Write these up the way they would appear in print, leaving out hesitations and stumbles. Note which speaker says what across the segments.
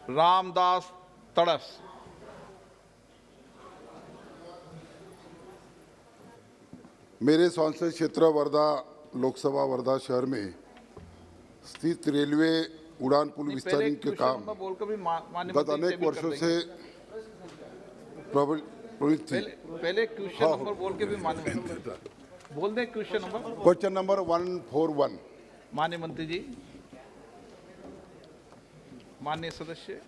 Speaker 1: रामदास तड़स।
Speaker 2: मेरे संसदीय क्षेत्र वर्धा लोकसभा वर्धा शहर में स्थित रेलवे उड़ान पुल विस्तारण के काम
Speaker 1: बोलकर भी माननीय
Speaker 2: गत
Speaker 1: मंत्री
Speaker 2: अनेक
Speaker 1: टेबल कर
Speaker 2: वर्षों
Speaker 1: देंगे।
Speaker 2: से प्रवृत्त थी।
Speaker 1: पहले क्वेश्चन नंबर बोल के भी माननीय बोल दें। Question number
Speaker 2: question number 141।
Speaker 1: माननीय मंत्री जी। माननीय सदस्य।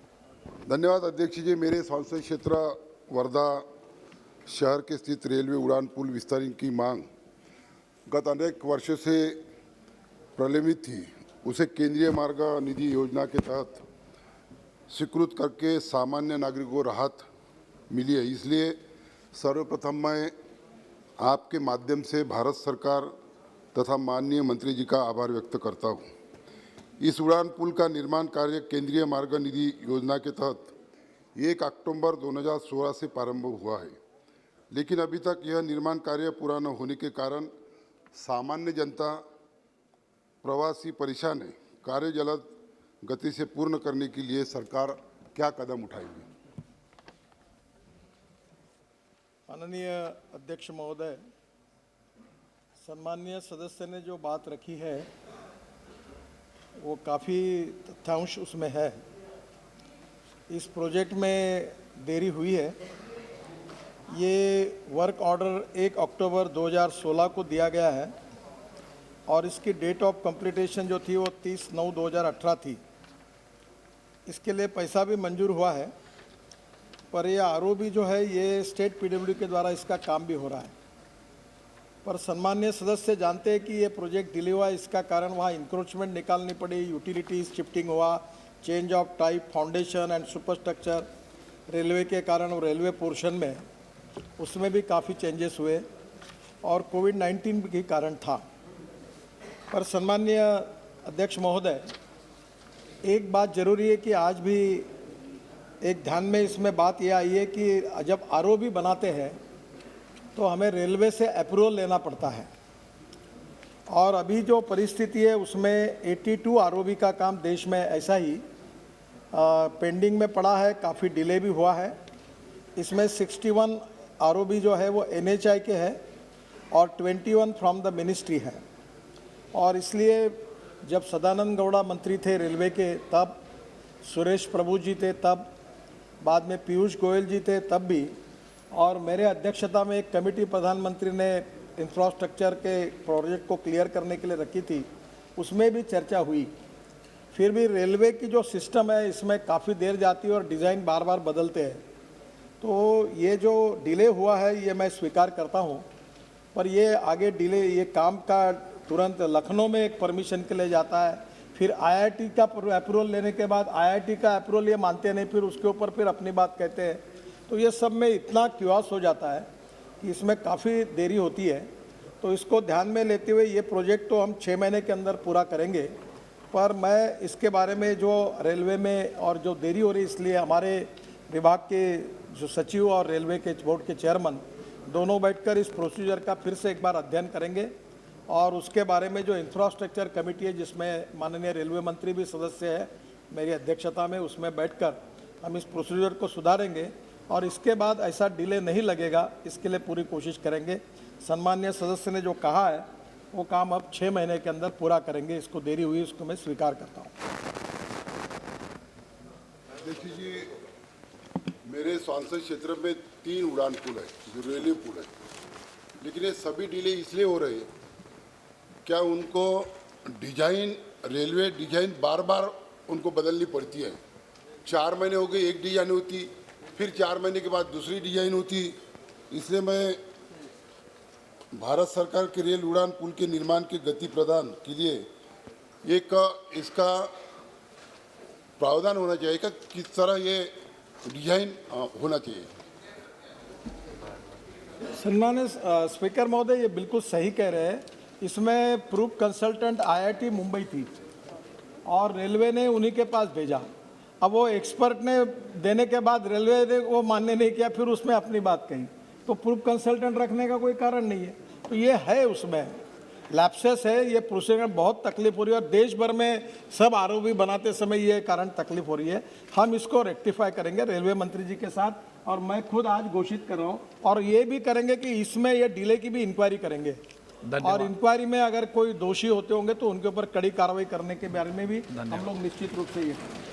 Speaker 2: धन्यवाद अध्यक्ष जी। मेरे संसदीय क्षेत्र वर्धा शहर के स्थित रेलवे उड़ान पुल विस्तारण की मांग गत अनेक वर्षों से प्रलंबित थी। उसे केंद्रीय मार्ग निधि योजना के तहत स्वीकृत करके सामान्य नागरिकों को राहत मिली है। इसलिए सर्वप्रथम मैं आपके माध्यम से भारत सरकार तथा माननीय मंत्री जी का आभार व्यक्त करता हूँ। इस उड़ान पुल का निर्माण कार्य केंद्रीय मार्ग निधि योजना के तहत 1 अक्टूबर 2016 से प्रारंभ हुआ है, लेकिन अभी तक यह निर्माण कार्य पूरा न होने के कारण सामान्य जनता प्रवासी परेशान है। कार्य जल्द गति से पूर्ण करने के लिए सरकार क्या कदम उठाएगी?
Speaker 3: माननीय अध्यक्ष महोदय, सम्मानीय सदस्य ने जो बात रखी है वो काफ़ी तथ्यांश उसमें है। इस प्रोजेक्ट में देरी हुई है। ये वर्क ऑर्डर 1 अक्टूबर 2016 को दिया गया है और इसकी डेट ऑफ कंप्लीटेशन जो थी वो 30/9/2018 थी। इसके लिए पैसा भी मंजूर हुआ है, पर ये आरओबी जो है ये स्टेट पीडब्ल्यूडी के द्वारा इसका काम भी हो रहा है। पर सम्मानीय सदस्य जानते हैं कि ये प्रोजेक्ट डिले हुआ, इसका कारण वहाँ इंक्रोचमेंट निकालनी पड़ी, यूटिलिटीज़ शिफ्टिंग हुआ, change of type, foundation and superstructure railway के कारण और रेलवे पोर्शन में उसमें भी काफ़ी चेंजेस हुए और कोविड-19 के कारण था। पर सम्मानीय अध्यक्ष महोदय, एक बात जरूरी है कि आज भी एक ध्यान में इसमें बात यह आई है कि जब आरओबी बनाते हैं तो हमें रेलवे से अप्रूवल लेना पड़ता है और अभी जो परिस्थिति है उसमें 82 आरओबी का काम देश में ऐसा ही पेंडिंग में पड़ा है, काफ़ी डिले भी हुआ है। इसमें 61 आरओबी जो है वो एनएचआई के है और 21 फ्रॉम द मिनिस्ट्री है। और इसलिए जब सदानंद गौड़ा मंत्री थे रेलवे के तब, सुरेश प्रभु जी थे तब, बाद में पीयूष गोयल जी थे तब भी, और मेरे अध्यक्षता में एक कमेटी प्रधानमंत्री ने इंफ्रास्ट्रक्चर के प्रोजेक्ट को क्लियर करने के लिए रखी थी, उसमें भी चर्चा हुई। फिर भी रेलवे की जो सिस्टम है इसमें काफ़ी देर जाती है और डिज़ाइन बार बार बदलते हैं, तो ये जो डिले हुआ है ये मैं स्वीकार करता हूँ। पर ये आगे डिले, ये काम का तुरंत लखनऊ में एक परमिशन के लिए जाता है, फिर आईआईटी का अप्रूवल लेने के बाद आईआईटी का अप्रूवल ये मानते नहीं, फिर उसके ऊपर फिर अपनी बात कहते हैं। तो ये सब में इतना क्यूआस हो जाता है कि इसमें काफ़ी देरी होती है। तो इसको ध्यान में लेते हुए ये प्रोजेक्ट तो हम 6 महीने के अंदर पूरा करेंगे, पर मैं इसके बारे में जो रेलवे में और जो देरी हो रही, इसलिए हमारे विभाग के जो सचिव और रेलवे के बोर्ड के चेयरमैन दोनों बैठकर इस प्रोसीजर का फिर से एक बार अध्ययन करेंगे और उसके बारे में जो इंफ्रास्ट्रक्चर कमेटी है जिसमें माननीय रेलवे मंत्री भी सदस्य है मेरी अध्यक्षता में, उसमें बैठकर हम इस प्रोसीजर को सुधारेंगे और इसके बाद ऐसा डिले नहीं लगेगा, इसके लिए पूरी कोशिश करेंगे। सम्मानीय सदस्य ने जो कहा है वो काम अब 6 महीने के अंदर पूरा करेंगे। इसको देरी हुई उसको मैं स्वीकार करता हूँ।
Speaker 2: देखिए जी, मेरे संसदीय क्षेत्र में 3 उड़ान पुल है जो रेलवे पुल है, लेकिन ये सभी डिले इसलिए हो रहे हैं, क्या उनको डिजाइन, रेलवे डिजाइन बार बार उनको बदलनी पड़ती है। 4 महीने हो गए एक डिजाइन होती, फिर 4 महीने के बाद दूसरी डिजाइन होती। इसलिए मैं भारत सरकार के रेल उड़ान पुल के निर्माण के गति प्रदान के लिए एक इसका प्रावधान होना चाहिए कि किस तरह ये डिजाइन होना चाहिए।
Speaker 3: सम्मानित स्पीकर महोदय, ये बिल्कुल सही कह रहे हैं। इसमें प्रूफ कंसल्टेंट आईआईटी मुंबई थी और रेलवे ने उन्हीं के पास भेजा। अब वो एक्सपर्ट ने देने के बाद रेलवे ने वो मान्य नहीं किया, फिर उसमें अपनी बात कही, तो प्रूफ कंसल्टेंट रखने का कोई कारण नहीं है। तो ये है उसमें, लैप्सेस है, ये प्रोसेस में बहुत तकलीफ हो रही है और देश भर में सब आरओबी बनाते समय ये कारण तकलीफ हो रही है। हम इसको रेक्टिफाई करेंगे रेलवे मंत्री जी के साथ, और मैं खुद आज घोषित कर रहा हूँ, और ये भी करेंगे कि इसमें ये डिले की भी इंक्वायरी करेंगे, और इंक्वायरी में अगर कोई दोषी होते होंगे तो उनके ऊपर कड़ी कार्रवाई करने के बारे में भी हम लोग निश्चित रूप से ये करेंगे।